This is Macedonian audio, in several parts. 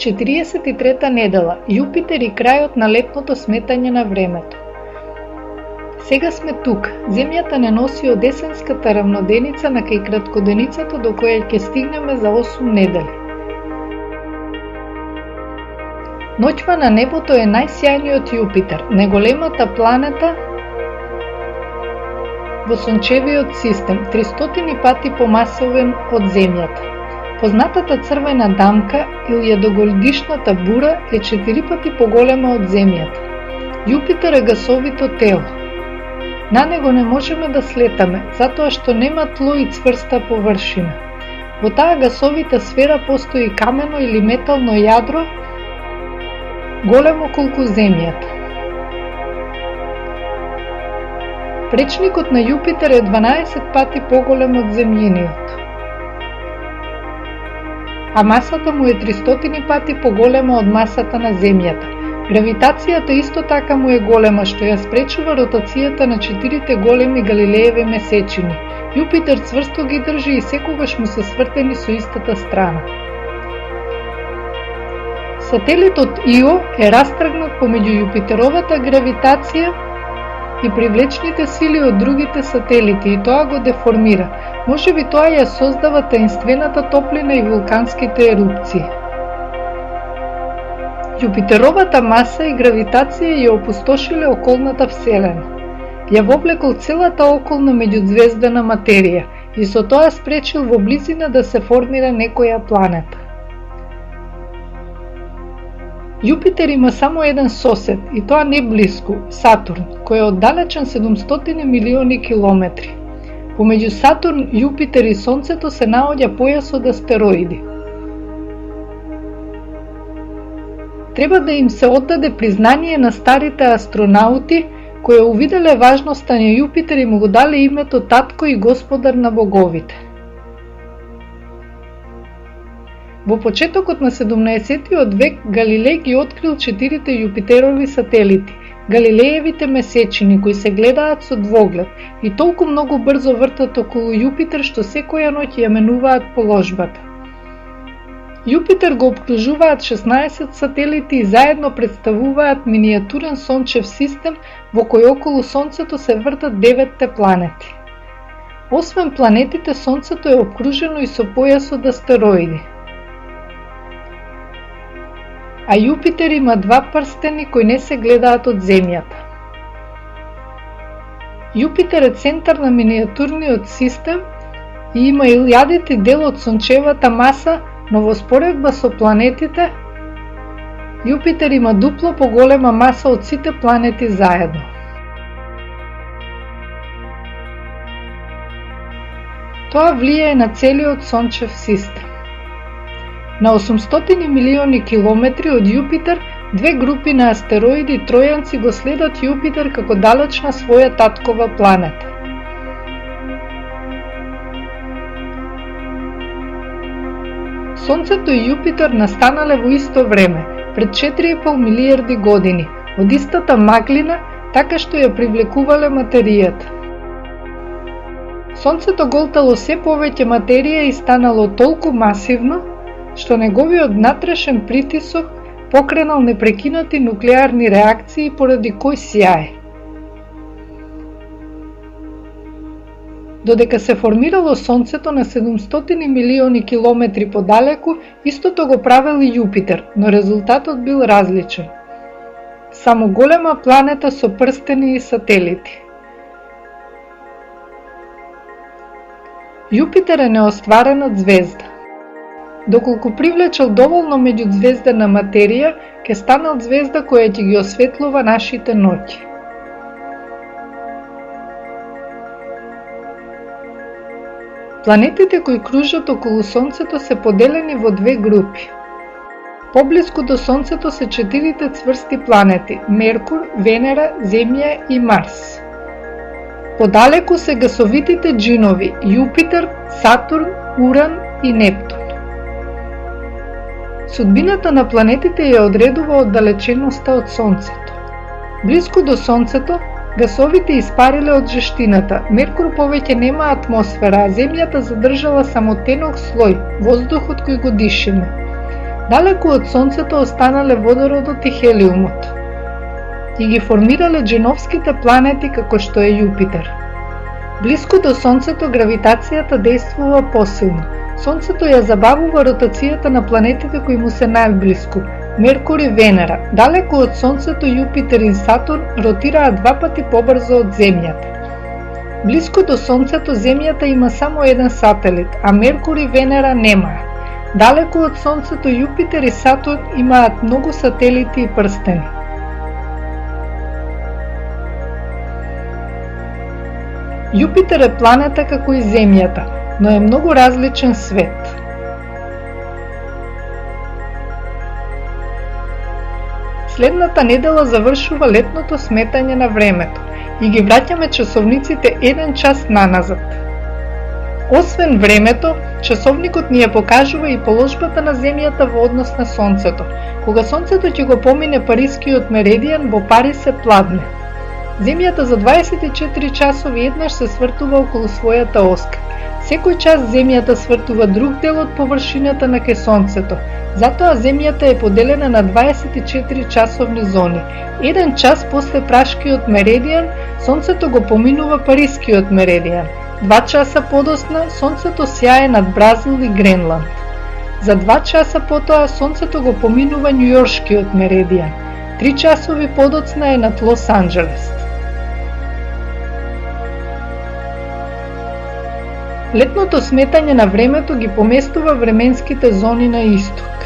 43-та недела, Јупитер и крајот на летното сметање на времето. Сега сме тук, Земјата не носи од есенската равноденица на кај краткоденицата до која ќе стигнеме за 8 недели. Ноќва на небото е најсјајниот Јупитер, најголемата планета во сончевиот систем, 300 пати помасовен од Земјата. Познатата црвена дамка или едогодишната бура е 4 пати поголема од Земјата. Јупитер е гасовито тело. На него не можеме да слетаме, затоа што нема тло и цврста површина. Во таа гасовита сфера постои камено или метално јадро, големо колку Земјата. Пречникот на Јупитер е 12 пати поголем од земјиниот, а масата му е 300 пати поголема од масата на Земјата. Гравитацијата исто така му е голема, што ја спречува ротацијата на 4 големи Галилееви месечини. Јупитер цврсто ги држи и секогаш му се свртени со истата страна. Сателитот Ио е растргнат помеѓу Јупитеровата гравитација и привлечните сили од другите сателити и тоа го деформира. Можеби тоа ја создава таинствената топлина и вулканските ерупции. Јупитеровата маса и гравитација ја опустошиле околната вселена. Ја вовлекол целата околна меѓузвездена материја и со тоа спречил во близина да се формира некоја планета. Јупитер има само еден сосед, и тоа не блиску, Сатурн, кој е оддалечен 700 милиони километри. Помеѓу Сатурн, Јупитер и Сонцето се наоѓа појас од астероиди. Треба да им се оддаде признание на старите астронаути, кои увиделе важноста на Јупитер и му го дале името Татко и Господар на боговите. Во почетокот на 17-тиот век Галилеј ги открил 4 Јупитерови сателити, Галилеевите месечини, кои се гледаат со двоглед и толку многу брзо вртат околу Јупитер што секоја ноќ ја менуваат положбата. Јупитер го опкружуваат 16 сателити и заедно представуваат минијатурен сончев систем во кој околу Сонцето се вртат 9 планети. Освен планетите, Сонцето е опкружено и со појас од астероиди. А Јупитер има 2 прстени кои не се гледаат од Земјата. Јупитер е центар на минијатурниот систем и има илјадити дел од сончевата маса, но во споредба со планетите, Јупитер има дупло поголема маса од сите планети заедно. Тоа влијае на целиот сончев систем. На 800 милиони километри од Јупитер, 2 групи на астероиди тројанци го следат Јупитер како далечна своја таткова планета. Сонцето и Јупитер настанале во исто време, пред 4,5 милиарди години, од истата маглина, така што ја привлекувале материјата. Сонцето голтало се повеќе материја и станало толку масивно, што неговиот внатрешен притисок покренал непрекинати нуклеарни реакции поради кој сјае. Додека се формирало Сонцето на 700 милиони километри подалеку, истото го правел и Јупитер, но резултатот бил различен. Само голема планета со прстени и сателити. Јупитер е неостварена звезда. Доколку привлечел доволно меѓузвездена материја, ќе станал звезда која ќе ги осветлува нашите ноќи. Планетите кои кружат околу Сонцето се поделени во 2 групи. Поблиску до Сонцето се 4 цврсти планети – Меркур, Венера, Земја и Марс. Подалеку се гасовитите џинови – Јупитер, Сатурн, Уран и Нептун. Судбината на планетите ја одредува оддалеченоста од Сонцето. Блиску до Сонцето, гасовите испариле од жештината. Меркур повеќе нема атмосфера, а Земјата задржала само тенок слој, воздухот кој го дишеме. Далеку од Сонцето останале водородот и хелиумот и ги формирале джиновските планети како што е Јупитер. Блиску до Сонцето гравитацијата действува посилно. Сонцето ја забавува ротацијата на планетите кои му се најблиску. Меркур и Венера, далеку од Сонцето, Јупитер и Сатурн ротираат 2 пати побрзо од Земјата. Блиску до Сонцето Земјата има само еден сателит, а Меркур и Венера немаат. Далеку од Сонцето, Јупитер и Сатурн имаат многу сателити и прстени. Јупитер е планета како и Земјата, но е многу различен свет. Следната недела завршува летното сметање на времето и ги враќаме часовниците 1 час наназад. Освен времето, часовникот ни ја покажува и положбата на Земјата во однос на Сонцето. Кога Сонцето ќе го помине Парискиот меридијан, во Париз се пладне. Земјата за 24 часови еднаш се свртува околу својата оска. Секој час Земјата свртува друг дел од површината на ке Сонцето. Затоа Земјата е поделена на 24 часовни зони. 1 час после Прашкиот меридијан, Сонцето го поминува Парискиот меридијан. 2 часа подосна, Сонцето сјае над Бразил и Гренланд. За 2 часа потоа, Сонцето го поминува Њујоршкиот меридијан. 3 часови подоцна е над Лос Анџелес. Летното сметање на времето ги поместува временските зони на исток.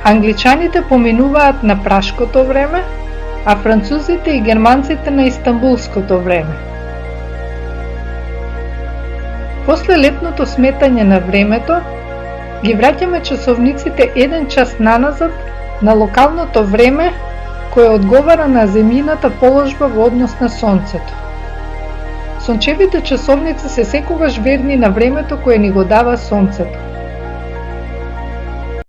Англичаните поминуваат на прашкото време, а французите и германците на истанбулското време. После летното сметање на времето, ги враќаме часовниците 1 час наназад на локалното време кое одговара на земјината положба во однос на Сонцето. Сончевите часовници се секогаш верни на времето кое ни го дава Сонцето.